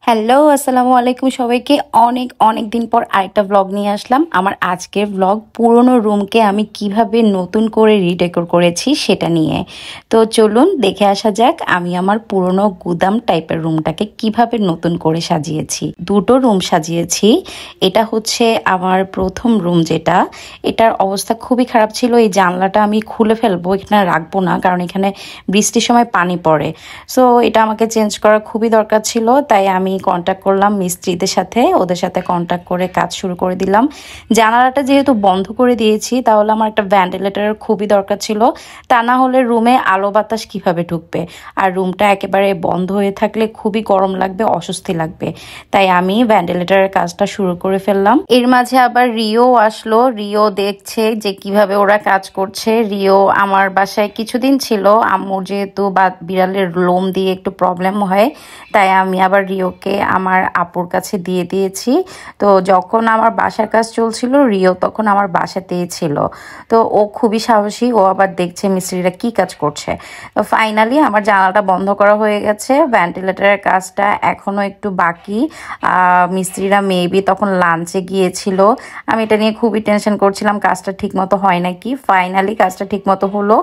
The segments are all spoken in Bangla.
হ্যালো, আসসালামু আলাইকুম সবাইকে। অনেক অনেক দিন পর আরেকটা ব্লগ নিয়ে আসলাম। আমার আজকের ব্লগ পুরনো রুমকে আমি কিভাবে নতুন করে রিডেকোর করেছি সেটা নিয়ে। তো চলুন দেখে আসা যাক আমি আমার পুরনো গুদাম টাইপের রুমটাকে কিভাবে নতুন করে সাজিয়েছি। দুটো রুম সাজিয়েছি। এটা হচ্ছে আমার প্রথম রুম, যেটা এটার অবস্থা খুবই খারাপ ছিল। এই জানলাটা আমি খুলে ফেলবো, এখানে রাখবো না, কারণ এখানে বৃষ্টির সময় পানি পড়ে। সো এটা আমাকে চেঞ্জ করা খুবই দরকার ছিল, তাই আমি কন্ট্যাক্ট করলাম মিস্ত্রিদের সাথে, ওদের সাথে কন্ট্যাক্ট করে কাজ শুরু করে দিলাম। জানালাটা যেহেতু বন্ধ করে দিয়েছি, তাহলে আমার একটা ভেন্টিলেটরের খুবই দরকার ছিল, তা না হলে রুমে আলো বাতাস কিভাবে ঢুকবে। আর রুমটা একেবারে বন্ধ হয়ে থাকলে খুবই গরম লাগবে, অস্বস্তি লাগবে। তাই আমি ভেন্টিলেটরের কাজটা শুরু করে ফেললাম। এর মাঝে আবার রিও আসলো। রিও দেখছে যে কিভাবে ওরা কাজ করছে। রিও আমার বাসায় কিছুদিন ছিল, আম্মুর যেহেতু বা বিড়ালের লোম দিয়ে একটু প্রবলেম হয়, তাই আমি আবার রিওকে আমার আপুর কাছে দিয়ে দিয়েছি। তো যখন আমার বাসার কাজ চলছিল, রিও তখন আমার বাসাতেই ছিল। তো ও খুবই সাহসী, ও আবার দেখছে মিস্ত্রিরা কি কাজ করছে। তো ফাইনালি আমার জানালাটা বন্ধ করা হয়ে গেছে। ভেন্টিলেটরের কাজটা এখনও একটু বাকি। মিস্ত্রিরা মেবি তখন লাঞ্চে গিয়েছিল। আমি এটা নিয়ে খুবই টেনশন করছিলাম, কাজটা ঠিকমতো হয় নাকি। ফাইনালি কাজটা ঠিকমতো হলো।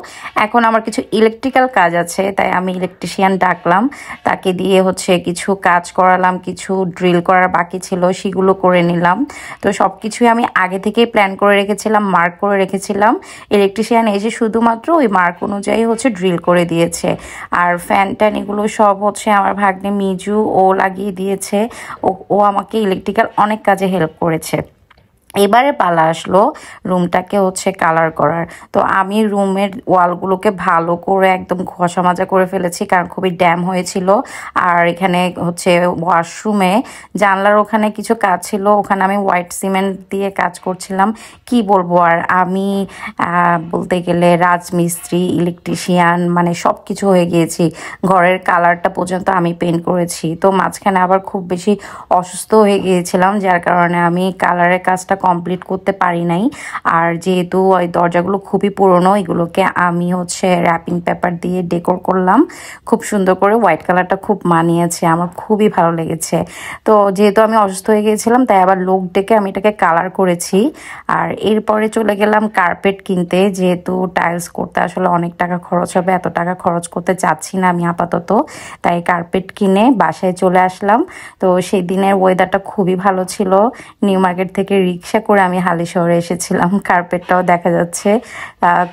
এখন আমার কিছু ইলেকট্রিক্যাল কাজ আছে, তাই আমি ইলেকট্রিশিয়ান ডাকলাম, তাকে দিয়ে কিছু কাজ করালাম। কিছু ড্রিল করার বাকি ছিল, সেগুলো করে নিলাম। তো সব কিছুই আমি আগে থেকেই প্ল্যান করে রেখেছিলাম, মার্ক করে রেখেছিলাম। ইলেকট্রিশিয়ান এসে শুধুমাত্র ওই মার্ক অনুযায়ী ড্রিল করে দিয়েছে। আর ফ্যান ট্যান এগুলো সব আমার ভাগ্নে মিজু ও লাগিয়ে দিয়েছে। ও আমাকে ইলেকট্রিক্যাল অনেক কাজে হেল্প করেছে। এবারে পালা আসলো রুমটাকে কালার করার। তো আমি রুমের ওয়ালগুলোকে ভালো করে একদম ঘষা মাজা করে ফেলেছি, কারণ খুবই ড্যাম হয়েছিল। আর এখানে ওয়াশরুমে জানলার ওখানে কিছু কাজ ছিল, ওখানে আমি হোয়াইট সিমেন্ট দিয়ে কাজ করছিলাম। কি বলবো আর, আমি বলতে গেলে রাজমিস্ত্রি, ইলেকট্রিশিয়ান, মানে সব কিছু হয়ে গিয়েছি। ঘরের কালারটা পর্যন্ত আমি পেইন্ট করেছি। তো মাঝখানে আবার খুব বেশি অসুস্থ হয়ে গিয়েছিলাম, যার কারণে আমি কালারের কাজটা কমপ্লিট করতে পারি নাই। আর যেহেতু ওই দরজাগুলো খুবই পুরনো, এগুলোকে আমি র্যাপিং পেপার দিয়ে ডেকোর করলাম খুব সুন্দর করে। হোয়াইট কালারটা খুব মানিয়েছে, আমার খুবই ভালো লেগেছে। তো যেহেতু আমি অসুস্থ হয়ে গিয়েছিলাম, তাই আবার লোক ডেকে আমি এটাকে কালার করেছি। আর এরপরে চলে গেলাম কার্পেট কিনতে, যেহেতু টাইলস করতে আসলে অনেক টাকা খরচ হবে, এত টাকা খরচ করতে চাচ্ছি না আমি আপাতত। তাই কার্পেট কিনে বাসায় চলে আসলাম। তো সেই দিনের ওয়েদারটা খুবই ভালো ছিল। নিউ মার্কেট থেকে রিক্সা করে আমি হালিশহরে এসেছিলাম। কার্পেটটাও দেখা যাচ্ছে,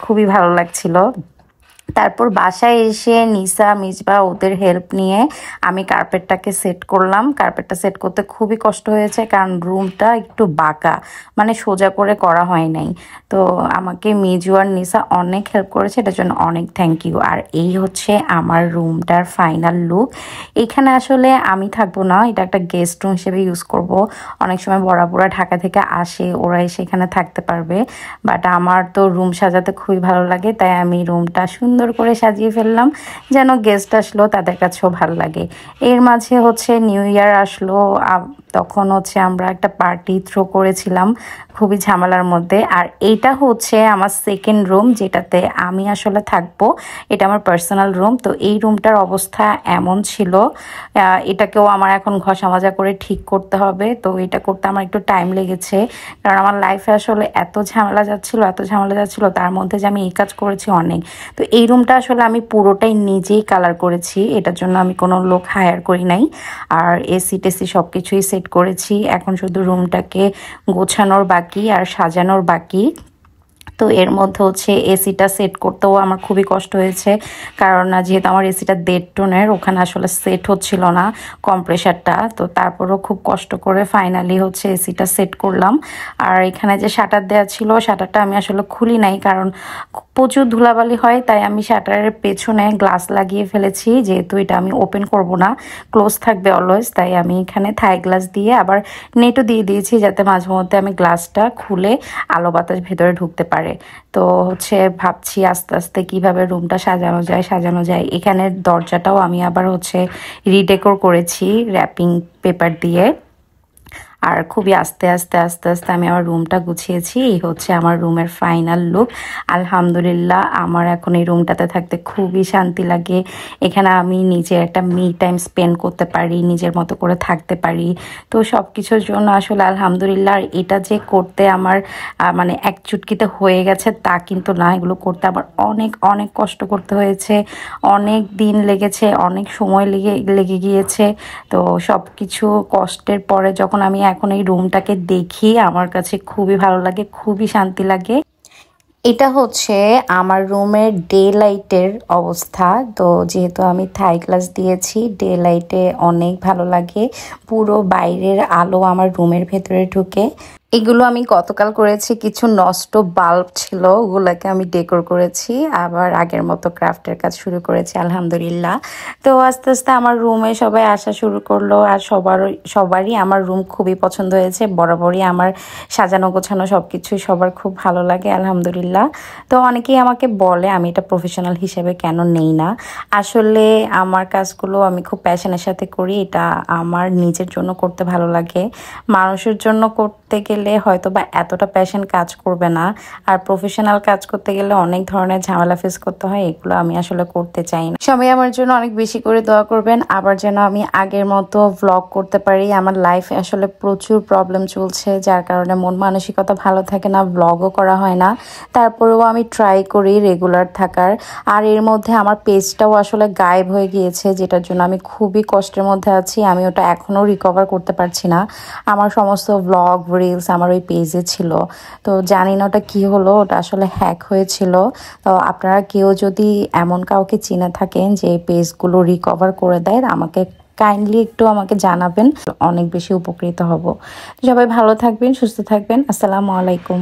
খুবই ভালো লাগছিল। তারপর বাসায় এসে নিসা, মিসবা ওদের হেল্প নিয়ে আমি কার্পেটটাকে সেট করলাম। কার্পেটটা সেট করতে খুবই কষ্ট হয়েছে, কারণ রুমটা একটু বাঁকা, মানে সোজা করে করা হয় নাই। তো আমাকে মিজু আর নিসা অনেক হেল্প করেছে, এটার জন্য অনেক থ্যাংক ইউ। আর এই আমার রুমটার ফাইনাল লুক। এখানে আসলে আমি থাকবো না, এটা একটা গেস্ট রুম হিসেবে ইউজ করব। অনেক সময় বড়াবুড়া ঢাকা থেকে আসে, ওরা এসে এখানে থাকতে পারবে। বাট আমার তো রুম সাজাতে খুবই ভালো লাগে, তাই আমি রুমটা সুন্দর করে সাজিয়ে ফেললাম, যেন গেস্ট আসলো তাদের কাছেও ভালো লাগে। এর মাঝে নিউ ইয়ার আসলো, তখন আমরা একটা পার্টি থ্রো করেছিলাম খুবই ঝামেলার মধ্যে। আর এইটা আমার সেকেন্ড রুম, যেটাতে আমি আসলে থাকবো। এটা আমার পার্সোনাল রুম। তো এই রুমটার অবস্থা এমন ছিল, এটাকেও আমার এখন ঘষা মাজা করে ঠিক করতে হবে। তো এটা করতে আমার একটু টাইম লেগেছে, কারণ আমার লাইফে আসলে এত ঝামেলা যাচ্ছিল, তার মধ্যে যে আমি এই কাজ করেছি অনেক। তো এই রুমটা আসলে আমি পুরোটাই নিজেই কালার করেছি, এটার জন্য আমি কোনো লোক হায়ার করি নাই। আর এসি টেসি সব কিছুই সেট করেছি, এখন শুধু রুমটাকে গোছানোর বাকি আর সাজানোর বাকি। তো এর মধ্যে এসিটা সেট করতেও আমার খুবই কষ্ট হয়েছে, কারণ যেহেতু আমার এসিটা 1.5 টনের, ওখানে আসলে সেট হচ্ছিল না কম্প্রেসারটা। তো তারপরও খুব কষ্ট করে ফাইনালি এসিটা সেট করলাম। আর এখানে যে শাটার দেওয়া ছিল, শাটারটা আমি আসলে খুলি নাই, কারণ প্রচুর ধুলাবালি হয়, তাই আমি শাটারের পেছনে গ্লাস লাগিয়ে ফেলেছি। যেহেতু এটা আমি ওপেন করব না, ক্লোজ থাকবে অলওয়েজ, তাই আমি এখানে থাই গ্লাস দিয়ে আবার নেটও দিয়ে দিয়েছি, যাতে মাঝে মধ্যে আমি গ্লাসটা খুলে আলো বাতাস ভেতরে ঢুকতে পারে। তো ভাবছি আস্তে আস্তে কিভাবে রুমটা সাজানো যায়। এখানে দরজাটাও আমি আবার রিডেকোর করেছি র্যাপিং পেপার দিয়ে। আর খুবই আস্তে আস্তে আস্তে আস্তে আমি আমার রুমটা গুছিয়েছি। এই হচ্ছে আমার রুমের ফাইনাল লুক। আলহামদুলিল্লাহ, আমার এখন এই রুমটাতে থাকতে খুবই শান্তি লাগে। এখানে আমি নিজের একটা মি টাইম স্পেন্ড করতে পারি, নিজের মতো করে থাকতে পারি। তো সব কিছুর জন্য আসলে আলহামদুলিল্লাহ। আর এটা যে করতে আমার মানে এক চুটকিতে হয়ে গেছে তা কিন্তু না, এগুলো করতে আবার অনেক অনেক কষ্ট করতে হয়েছে, অনেক দিন লেগেছে, অনেক সময় লেগে গিয়েছে। তো সব কিছু কষ্টের পরে যখন আমি এখন এই রুমটাকে দেখি, আমার কাছে খুবই ভালো লাগে, খুবই শান্তি লাগে। এটা হচ্ছে আমার রুমের ডে লাইটের অবস্থা। তো যেহেতু আমি থাই গ্লাস দিয়েছি, ডে লাইটে অনেক ভালো লাগে। পুরো বাইরের আলো আমার রুমের ভেতরে ঢুকে। এগুলো আমি গতকাল করেছি, কিছু নষ্ট বাল্ব ছিল, ওগুলোকে আমি ডেকোর করেছি, আবার আগের মতো ক্রাফটের কাজ শুরু করেছি আলহামদুলিল্লাহ। তো আস্তে আস্তে আমার রুমে সবাই আসা শুরু করলো, আর সবারই আমার রুম খুবই পছন্দ হয়েছে। বরাবরই আমার সাজানো গোছানো সব কিছুই সবার খুব ভালো লাগে আলহামদুলিল্লাহ। তো অনেকেই আমাকে বলে আমি এটা প্রফেশনাল হিসেবে কেন নেই না। আসলে আমার কাজগুলো আমি খুব প্যাশনের সাথে করি, এটা আমার নিজের জন্য করতে ভালো লাগে। মানুষের জন্য করতে গেলে হয়তো বা এতটা প্যাশন কাজ করবে না, আর প্রফেশনাল কাজ করতে গেলে অনেক ধরনের ঝামেলা ফেস করতে হয়, এগুলো আমি আসলে করতে চাই না। সবাই আমার জন্য অনেক বেশি করে দোয়া করবেন, আবার যেন আমি আগের মতো ভ্লগ করতে পারি। আমার লাইফে আসলে প্রচুর প্রবলেম চলছে, যার কারণে মন মানসিকতা ভালো থাকে না, ভ্লগও করা হয় না। তারপরেও আমি ট্রাই করি রেগুলার থাকার। আর এর মধ্যে আমার পেজটাও আসলে গায়েব হয়ে গিয়েছে, যেটার জন্য আমি খুবই কষ্টের মধ্যে আছি। আমি ওটা এখনও রিকভার করতে পারছি না। আমার সমস্ত ভ্লগ রিলস আমার ওই পেজে ছিল, তো জানি না ওটা কী হলো, ওটা আসলে হ্যাক হয়েছিল। তো আপনারা কেউ যদি এমন কাউকে চিনে থাকেন যে পেজগুলো রিকভার করে দেয়, আমাকে কাইন্ডলি একটু আমাকে জানাবেন, অনেক বেশি উপকৃত হব। সবাই ভালো থাকবেন, সুস্থ থাকবেন। আসসালামু আলাইকুম।